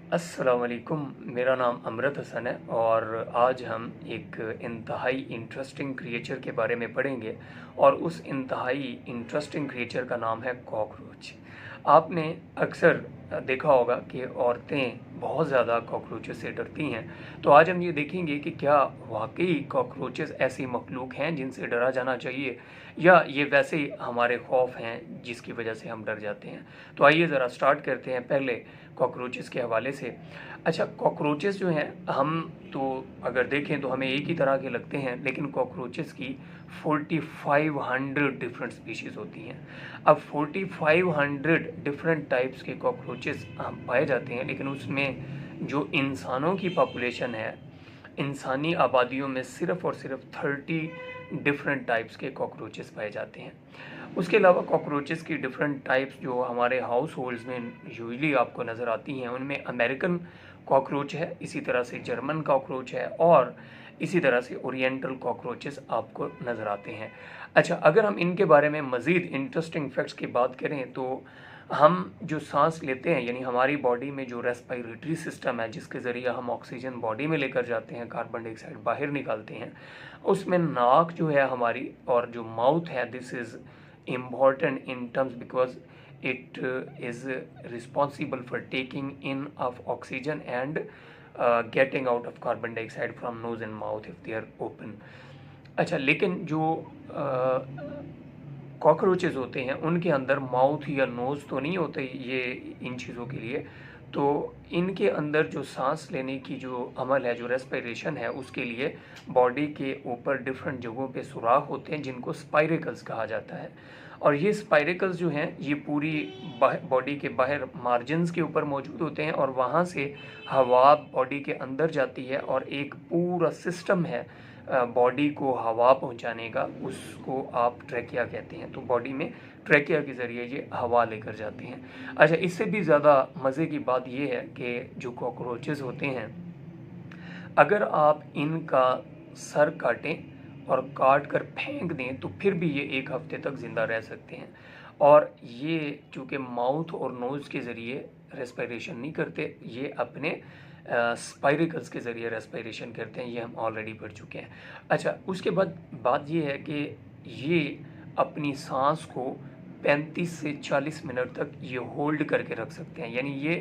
अस्सलाम वालेकुम। मेरा नाम अमरत हसन है और आज हम एक इंतहाई इंटरेस्टिंग क्रिएचर के बारे में पढ़ेंगे और उस इंतहाई इंटरेस्टिंग क्रिएचर का नाम है कॉकरोच। आपने अक्सर देखा होगा कि औरतें बहुत ज़्यादा कॉकरोचेस से डरती हैं। तो आज हम ये देखेंगे कि क्या वाकई कॉकरोचेस ऐसी मखलूक हैं जिनसे डरा जाना चाहिए, या ये वैसे ही हमारे खौफ हैं जिसकी वजह से हम डर जाते हैं। तो आइए ज़रा स्टार्ट करते हैं पहले कॉकरोचेस के हवाले से। अच्छा, कॉकरोचेस जो हैं, हम तो अगर देखें तो हमें एक ही तरह के लगते हैं, लेकिन कॉकरोचेस की 4500 डिफरेंट स्पीशीज़ होती हैं। अब 4500 डिफरेंट टाइप्स के कॉकरोचेस हम पाए जाते हैं, लेकिन उसमें जो इंसानों की पॉपुलेशन है, इंसानी आबादियों में सिर्फ़ और सिर्फ 30 डिफरेंट टाइप्स के कॉकरोचेस पाए जाते हैं। उसके अलावा कॉकरोचेस की डिफरेंट टाइप्स जो हमारे हाउस होल्ड्स में यूजली आपको नज़र आती हैं, उनमें अमेरिकन कॉकरोच है, इसी तरह से जर्मन कॉकरोच है और इसी तरह से ओरिएंटल कॉकरोचेस आपको नज़र आते हैं। अच्छा, अगर हम इनके बारे में मज़ीद इंटरेस्टिंग फैक्ट्स की बात करें तो हम जो सांस लेते हैं, यानी हमारी बॉडी में जो रेस्पिरेटरी सिस्टम है जिसके ज़रिए हम ऑक्सीजन बॉडी में लेकर जाते हैं, कार्बन डाइऑक्साइड बाहर निकालते हैं, उसमें नाक जो है हमारी और जो माउथ है, this is important in terms because it is responsible for taking in of oxygen and getting out of carbon dioxide from nose and mouth if they are open. अच्छा, लेकिन जो कॉकरोचेस होते हैं उनके अंदर माउथ या nose तो नहीं होते ये इन चीज़ों के लिए। तो इनके अंदर जो सांस लेने की जो अमल है, जो रेस्पिरेशन है, उसके लिए बॉडी के ऊपर डिफरेंट जगहों पे सुराख होते हैं जिनको स्पाइरेकल्स कहा जाता है। और ये स्पाइरेकल्स जो हैं ये पूरी बॉडी के बाहर मार्जिन्स के ऊपर मौजूद होते हैं और वहाँ से हवा बॉडी के अंदर जाती है और एक पूरा सिस्टम है बॉडी को हवा पहुंचाने का, उसको आप ट्रैकिया कहते हैं। तो बॉडी में ट्रैकिया के ज़रिए ये हवा लेकर जाते हैं। अच्छा, इससे भी ज़्यादा मज़े की बात ये है कि जो कॉकरोचेस होते हैं, अगर आप इनका सर काटें और काट कर फेंक दें तो फिर भी ये 1 हफ्ते तक ज़िंदा रह सकते हैं। और ये चूँकि माउथ और नोज़ के ज़रिए रेस्पिरेशन नहीं करते, ये अपने स्पाइरिकल्स के ज़रिए रेस्पिरेशन करते हैं, ये हम ऑलरेडी पढ़ चुके हैं। अच्छा, उसके बाद बात ये है कि ये अपनी सांस को 35 से 40 मिनट तक ये होल्ड करके रख सकते हैं, यानी ये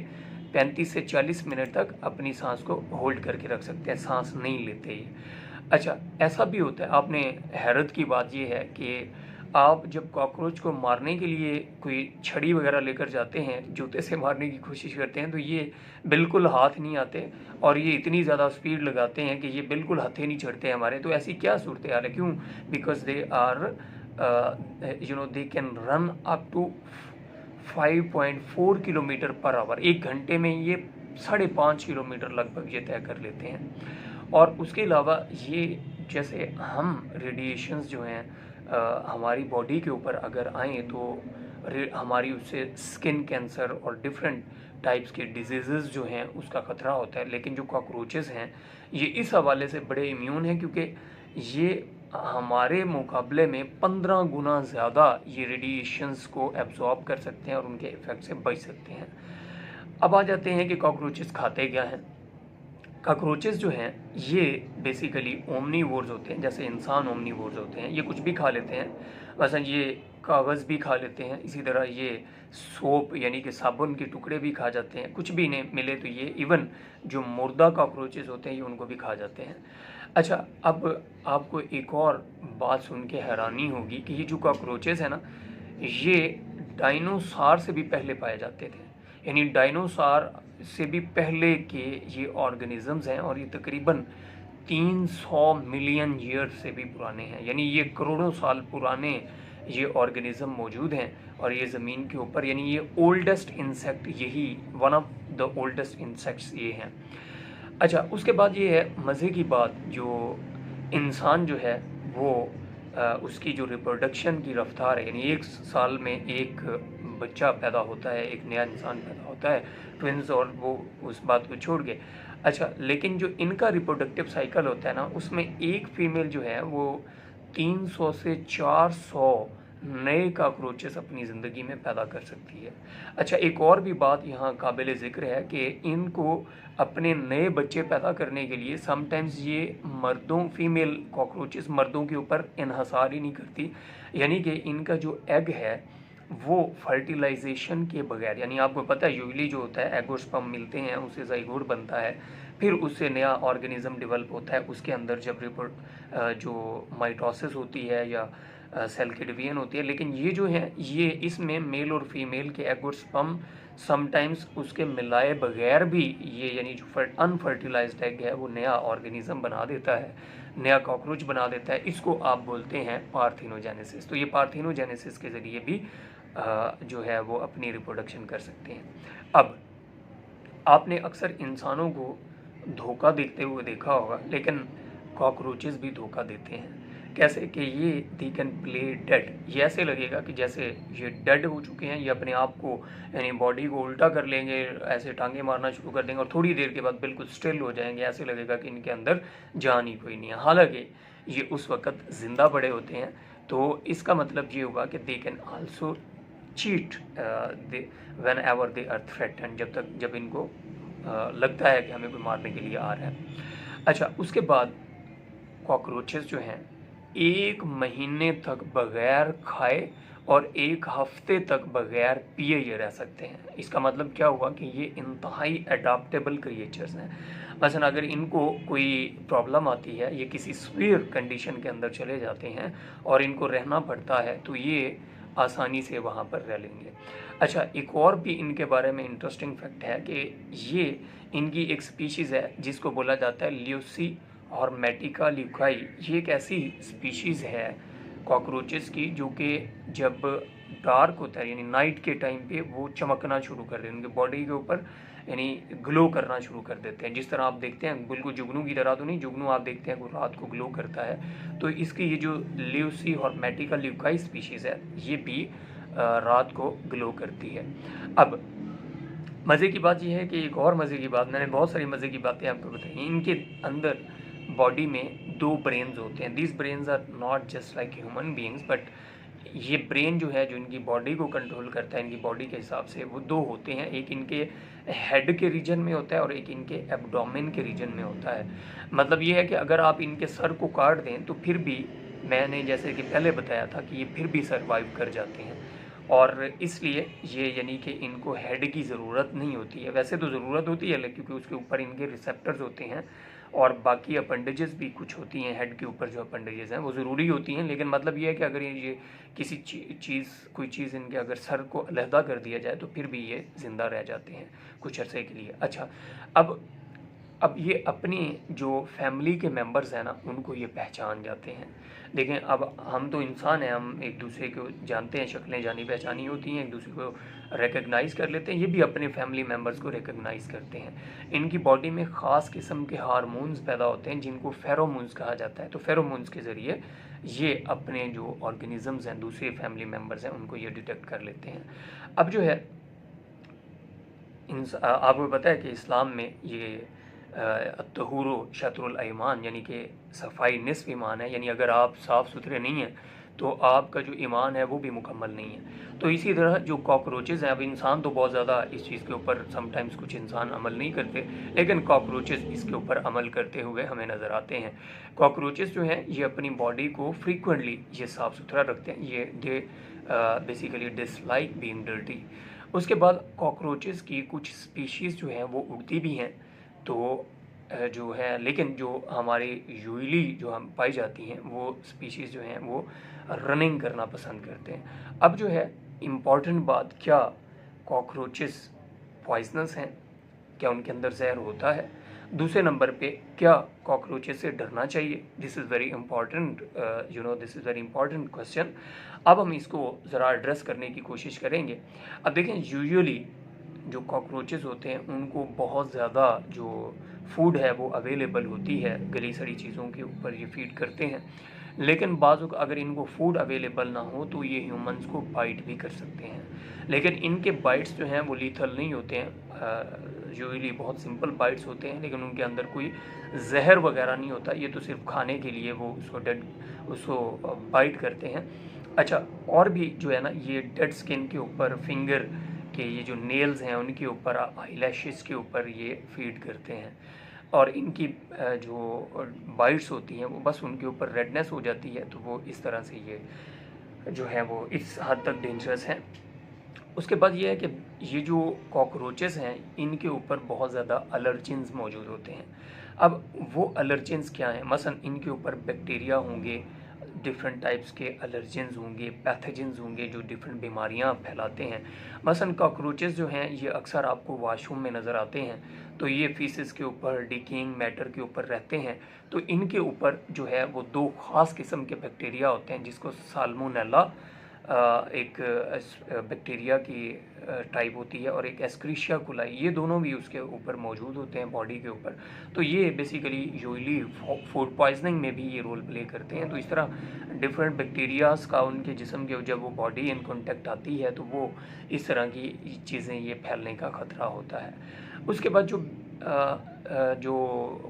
35 से 40 मिनट तक अपनी सांस को होल्ड करके रख सकते हैं, सांस नहीं लेते ये। अच्छा, ऐसा भी होता है, आपने हैरत की बात ये है कि आप जब कॉकरोच को मारने के लिए कोई छड़ी वगैरह लेकर जाते हैं, जूते से मारने की कोशिश करते हैं, तो ये बिल्कुल हाथ नहीं आते और ये इतनी ज़्यादा स्पीड लगाते हैं कि ये बिल्कुल हथे नहीं चढ़ते हमारे। तो ऐसी क्या सूरत हाल है, क्यों? Because they are they can run up to 5.4 kilometre per hour. 1 घंटे में ये 5.5 किलोमीटर लगभग ये तय कर लेते हैं। और उसके अलावा ये, जैसे हम रेडिएशंस जो हैं हमारी बॉडी के ऊपर अगर आएँ तो हमारी उससे स्किन कैंसर और डिफरेंट टाइप्स के डिजीज़ जो हैं उसका ख़तरा होता है। लेकिन जो कॉकरोचेस हैं ये इस हवाले से बड़े इम्यून हैं, क्योंकि ये हमारे मुकाबले में 15 गुना ज़्यादा ये रेडिएशंस को एब्जॉर्ब कर सकते हैं और उनके इफ़ेक्ट से बच सकते हैं। अब आ जाते हैं कि कॉकरोचेस खाते क्या हैं। कॉकरोचेस जो हैं ये बेसिकली ओमनीवोर्स होते हैं, जैसे इंसान ओमनीवोर्स होते हैं, ये कुछ भी खा लेते हैं। वैसे ये कागज़ भी खा लेते हैं, इसी तरह ये सोप यानी कि साबुन के टुकड़े भी खा जाते हैं, कुछ भी इन्हें मिले तो ये इवन जो मुर्दा कॉकरोचेस होते हैं ये उनको भी खा जाते हैं। अच्छा, अब आपको एक और बात सुन के हैरानी होगी कि ये जो कॉकरोचेस हैं ना, ये डायनासोर से भी पहले पाए जाते थे, यानी डायनासोर से भी पहले के ये ऑर्गेनिजम्स हैं और ये तकरीबन 300 मिलियन ईयर से भी पुराने हैं, यानी ये करोड़ों साल पुराने ये ऑर्गेनिज्म मौजूद हैं और ये ज़मीन के ऊपर, यानी ये ओल्डेस्ट इंसेक्ट, यही one of the oldest insects ये हैं। अच्छा, उसके बाद ये है मज़े की बात, जो इंसान जो है वो उसकी जो रिप्रोडक्शन की रफ्तार है, यानी 1 साल में एक बच्चा पैदा होता है, एक नया इंसान पैदा होता है, ट्विंस, और वो उस बात को छोड़ के। अच्छा, लेकिन जो इनका रिप्रोडक्टिव साइकिल होता है ना, उसमें एक फीमेल जो है वो 300 से 400 नए कॉकरोचेस अपनी ज़िंदगी में पैदा कर सकती है। अच्छा, एक और भी बात यहाँ काबिल ज़िक्र है कि इनको अपने नए बच्चे पैदा करने के लिए समटाइम्स ये मर्दों फीमेल कॉकरोचेस मर्दों के ऊपर इन्हसार ही नहीं करती, यानी कि इनका जो एग है वो फर्टिलाइजेशन के बगैर, यानी आपको पता है यूजली जो होता है एग और स्पर्म मिलते हैं, उससे ज़ाइगोट बनता है, फिर उससे नया ऑर्गेनिज्म डेवलप होता है, उसके अंदर जब जो माइटोसिस होती है या सेल की डिवीजन होती है। लेकिन ये जो है ये इसमें मेल और फीमेल के एग और स्पर्म समटाइम्स उसके मिलाए बगैर भी ये, यानी जो अनफर्टिलाइज्ड एग है वो नया ऑर्गेनिज्म बना देता है, नया कॉकरोच बना देता है। इसको आप बोलते हैं पार्थिनोजेनेसिस। तो ये पार्थिनोजेनेसिस के ज़रिए भी जो है वो अपनी रिप्रोडक्शन कर सकते हैं। अब आपने अक्सर इंसानों को धोखा देते हुए देखा होगा, लेकिन कॉकरोचेस भी धोखा देते हैं। कैसे कि ये दे कैन प्ले डेड, ये ऐसे लगेगा कि जैसे ये डेड हो चुके हैं, ये अपने आप को यानी बॉडी को उल्टा कर लेंगे, ऐसे टांगे मारना शुरू कर देंगे और थोड़ी देर के बाद बिल्कुल स्टिल हो जाएंगे, ऐसे लगेगा कि इनके अंदर जान ही कोई नहीं है। हालांकि ये उस वक्त ज़िंदा पड़े होते हैं। तो इसका मतलब ये हुआ कि they can also cheat whenever they are threaten, जब इनको लगता है कि हमें कोई मारने के लिए आ रहा है। अच्छा, उसके बाद कॉकरोचेस जो हैं 1 महीने तक बगैर खाए और 1 हफ्ते तक बगैर पिए ये रह सकते हैं। इसका मतलब क्या हुआ कि ये इंतहाई अडाप्टेबल क्रिएचर्स हैं। मसलन अगर इनको कोई प्रॉब्लम आती है, ये किसी सीवियर कंडीशन के अंदर चले जाते हैं और इनको रहना पड़ता है, तो ये आसानी से वहाँ पर रह लेंगे। अच्छा, एक और भी इनके बारे में इंटरेस्टिंग फैक्ट है कि ये इनकी एक स्पीशीज़ है जिसको बोला जाता है ल्यूसी और मेटिका ल्यूकाई। ये एक ऐसी स्पीशीज़ है कॉकरोचेस की जो कि जब डार्क होता है यानी नाइट के टाइम पे वो चमकना शुरू कर देते हैं, उनके बॉडी के ऊपर यानी ग्लो करना शुरू कर देते हैं। जिस तरह आप देखते हैं बिल्कुल जुगनू की तरह तो नहीं, जुगनू आप देखते हैं वो रात को ग्लो करता है, तो इसकी ये जो ल्यूसी और मेटिका ल्यूकाई स्पीशीज़ है ये भी रात को ग्लो करती है। अब मज़े की बात यह है कि एक और मज़े की बात, मैंने बहुत सारी मज़े की बातें आपको बताई, इनके अंदर बॉडी में 2 ब्रेन्स होते हैं। These brains are not just like human beings, but ये ब्रेन जो है जो इनकी बॉडी को कंट्रोल करता है, इनकी बॉडी के हिसाब से वो 2 होते हैं। एक इनके हेड के रीजन में होता है और एक इनके एब्डोमेन के रीजन में होता है। मतलब ये है कि अगर आप इनके सर को काट दें तो फिर भी, मैंने जैसे कि पहले बताया था कि ये फिर भी सर्वाइव कर जाते हैं, और इसलिए ये यानी कि इनको हेड की ज़रूरत नहीं होती है। वैसे तो ज़रूरत होती है क्योंकि उसके ऊपर इनके रिसेप्टर्स होते हैं और बाकी अपेंडेजेस भी कुछ होती हैं, हेड के ऊपर जो अपेंडेजेस हैं वो ज़रूरी होती हैं। लेकिन मतलब ये है कि अगर ये किसी कोई चीज़ इनके अगर सर को अलहदा कर दिया जाए तो फिर भी ये ज़िंदा रह जाते हैं कुछ अरसे के लिए। अच्छा, अब ये अपनी जो फैमिली के मेंबर्स हैं ना उनको ये पहचान जाते हैं। देखें, अब हम तो इंसान हैं, हम एक दूसरे को जानते हैं, शक्लें जानी पहचानी होती हैं, एक दूसरे को रिकग्नाइज़ कर लेते हैं। ये भी अपने फैमिली मेम्बर्स को रिकग्नाइज़ करते हैं। इनकी बॉडी में ख़ास किस्म के हार्मोन्स पैदा होते हैं जिनको फेरोमोन्स कहा जाता है। तो फेरोमोन्स के ज़रिए ये अपने जो ऑर्गेनिज़म्स हैं, दूसरे फैमिली मेम्बर्स हैं, उनको ये डिटेक्ट कर लेते हैं। अब जो है आपको पता है कि इस्लाम में ये तहूर शतरुल ईमान यानी कि सफाई निस्फ ईमान है, यानी अगर आप साफ़ सुथरे नहीं हैं तो आपका जो ईमान है वो भी मुकम्मल नहीं है। तो इसी तरह जो कॉकरोचेज़ हैं, अब इंसान तो बहुत ज़्यादा इस चीज़ के ऊपर समटाइम्स कुछ इंसान अमल नहीं करते, लेकिन कॉकरोचेज़ इसके ऊपर अमल करते हुए हमें नज़र आते हैं। कॉकरोचेज़ जो हैं ये अपनी बॉडी को फ्रीक्वेंटली ये साफ़ सुथरा रखते हैं, ये they basically dislike being dirty. उसके बाद कॉकरोचेज़ की कुछ स्पीशीज़ जो हैं वो उड़ती भी हैं, तो जो है, लेकिन जो हमारे यूजली जो हम पाई जाती हैं वो स्पीशीज़ जो हैं वो रनिंग करना पसंद करते हैं। अब जो है इम्पॉर्टेंट बात, क्या कॉकरोचेस पॉइजनस हैं, क्या उनके अंदर जहर होता है? दूसरे नंबर पे, क्या कॉकरोचेस से डरना चाहिए? This is very important, this is very important question. अब हम इसको ज़रा एड्रेस करने की कोशिश करेंगे। अब देखें, यूजुअली जो कॉकरोचेस होते हैं उनको बहुत ज़्यादा जो फूड है वो अवेलेबल होती है, गली सड़ी चीज़ों के ऊपर ये फीड करते हैं। लेकिन बाज़ अगर इनको फूड अवेलेबल ना हो तो ये ह्यूमंस को बाइट भी कर सकते हैं, लेकिन इनके बाइट्स जो हैं वो लीथल नहीं होते हैं। यूजुअली बहुत सिंपल बाइट्स होते हैं, लेकिन उनके अंदर कोई जहर वगैरह नहीं होता। ये तो सिर्फ खाने के लिए वो उसको बाइट करते हैं। अच्छा, और भी जो है ना ये डेड स्किन के ऊपर, फिंगर के ये जो नेल्स हैं उनके ऊपर, आईलैशेस के ऊपर ये फीड करते हैं। और इनकी जो बाइट्स होती हैं वो बस उनके ऊपर रेडनेस हो जाती है, तो वो इस तरह से ये जो है वो इस हद तक डेंजरस हैं। उसके बाद ये है कि ये जो कॉकरोचेस हैं इनके ऊपर बहुत ज़्यादा एलर्जेंस मौजूद होते हैं। अब वो एलर्जेंस क्या हैं? मसलन इनके ऊपर बैक्टीरिया होंगे, डिफरेंट टाइप्स के एलर्जेंस होंगे, पैथोजेंस होंगे जो डिफरेंट बीमारियां फैलाते हैं। मसलन कॉकरोचेस जो हैं ये अक्सर आपको वॉशरूम में नज़र आते हैं, तो ये फीसिस के ऊपर, डिकेइंग मैटर के ऊपर रहते हैं। तो इनके ऊपर जो है वो दो ख़ास किस्म के बैक्टीरिया होते हैं, जिसको साल्मोनेला एक बैक्टीरिया की टाइप होती है, और एक एस्क्रिशिया कोलाई, ये दोनों भी उसके ऊपर मौजूद होते हैं बॉडी के ऊपर। तो ये बेसिकली यूजली फूड पॉइजनिंग में भी ये रोल प्ले करते हैं। तो इस तरह डिफरेंट बैक्टीरियाज का उनके जिस्म के जब वो बॉडी इन कॉन्टेक्ट आती है तो वो इस तरह की चीज़ें ये फैलने का ख़तरा होता है। उसके बाद जो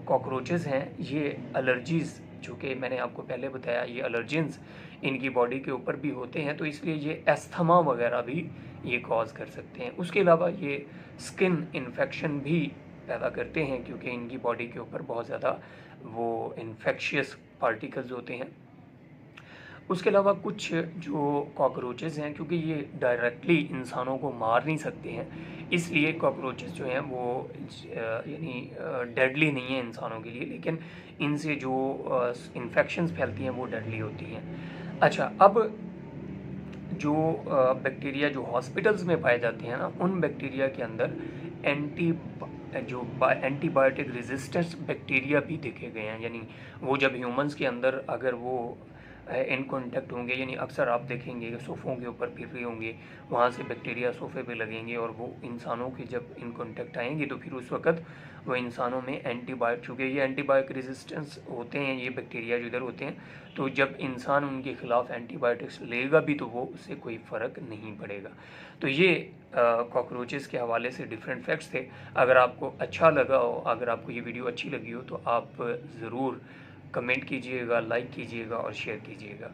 कॉकरोचेस हैं ये एलर्जीज़, जो कि मैंने आपको पहले बताया, ये एलर्जेंस इनकी बॉडी के ऊपर भी होते हैं, तो इसलिए ये एस्थमा वगैरह भी ये कॉज कर सकते हैं। उसके अलावा ये स्किन इन्फेक्शन भी पैदा करते हैं, क्योंकि इनकी बॉडी के ऊपर बहुत ज़्यादा वो इन्फेक्शियस पार्टिकल्स होते हैं। उसके अलावा कुछ जो कॉकरोचेस हैं, क्योंकि ये डायरेक्टली इंसानों को मार नहीं सकते हैं, इसलिए कॉकरोचेस जो हैं वो यानी डेडली नहीं है इंसानों के लिए, लेकिन इनसे जो इन्फेक्शंस फैलती हैं वो डेडली होती हैं। अच्छा, अब जो बैक्टीरिया जो हॉस्पिटल्स में पाए जाते हैं ना, उन बैक्टीरिया के अंदर एंटीबायोटिक रेजिस्टेंस बैक्टीरिया भी देखे गए हैं। यानी वो जब ह्यूमंस के अंदर अगर वो इन कॉन्टेक्ट होंगे, यानी अक्सर आप देखेंगे कि सोफ़ों के ऊपर फिर रहे होंगे, वहाँ से बैक्टीरिया सोफ़े पे लगेंगे और वो इंसानों के जब इन कॉन्टेक्ट आएंगे तो फिर उस वक्त वो इंसानों में एंटीबायोटिक, चूँकि ये एंटीबायोटिक रेजिस्टेंस होते हैं, ये बैक्टीरिया जो इधर होते हैं, तो जब इंसान उनके ख़िलाफ़ एंटीबायोटिक्स लेगा भी तो वो उससे कोई फ़र्क नहीं पड़ेगा। तो ये कॉकरोचेस के हवाले से डिफरेंट फैक्ट्स थे। अगर आपको अच्छा लगा हो, अगर आपको ये वीडियो अच्छी लगी हो, तो आप ज़रूर कमेंट कीजिएगा, लाइक कीजिएगा और शेयर कीजिएगा।